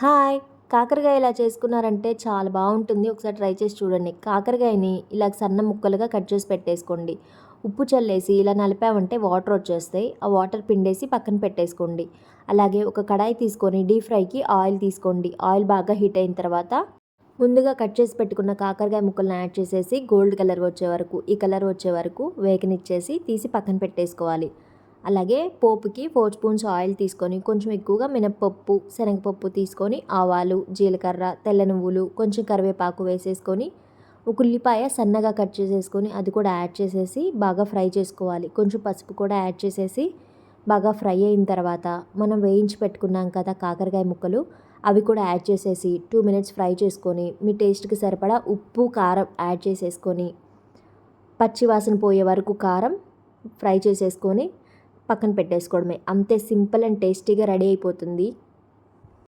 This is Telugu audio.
హాయ్! కాకరకాయ ఇలా చేసుకున్నారంటే చాలా బావుంటుంది. ఒకసారి ట్రై చేసి చూడండి. కాకరకాయని ఇలా సన్న ముక్కలుగా కట్ చేసి పెట్టేసుకోండి. ఉప్పు చల్లేసి ఇలా నలిపామంటే వాటర్ వచ్చేస్తాయి. ఆ వాటర్ పిండేసి పక్కన పెట్టేసుకోండి. అలాగే ఒక కడాయి తీసుకొని డీప్ ఫ్రైకి ఆయిల్ తీసుకోండి. ఆయిల్ బాగా హీట్ అయిన తర్వాత ముందుగా కట్ చేసి పెట్టుకున్న కాకరకాయ ముక్కలను యాడ్ చేసేసి గోల్డ్ కలర్ వచ్చే వరకు, ఈ కలర్ వచ్చే వరకు వేగనిచ్చేసి తీసి పక్కన పెట్టేసుకోవాలి. అలాగే పోపుకి 4 స్పూన్స్ ఆయిల్ తీసుకొని కొంచెం ఎక్కువగా మినపప్పు, శనగపప్పు తీసుకొని ఆవాలు, జీలకర్ర, తెల్ల నువ్వులు, కొంచెం కరివేపాకు వేసేసుకొని ఒక ఉల్లిపాయ సన్నగా కట్ చేసేసుకొని అది కూడా యాడ్ చేసేసి బాగా ఫ్రై చేసుకోవాలి. కొంచెం పసుపు కూడా యాడ్ చేసేసి బాగా ఫ్రై అయిన తర్వాత మనం వేయించి పెట్టుకున్నాం కదా కాకరకాయ ముక్కలు, అవి కూడా యాడ్ చేసేసి 2 మినిట్స్ ఫ్రై చేసుకొని మీ టేస్ట్‌కి సరిపడా ఉప్పు, కారం యాడ్ చేసేసుకొని పచ్చి వాసన పోయే వరకు కారం ఫ్రై చేసేసుకొని పక్కన పెట్టేసుకోవడమే. అంతే సింపుల్ అండ్ టేస్టీగా రెడీ అయిపోతుంది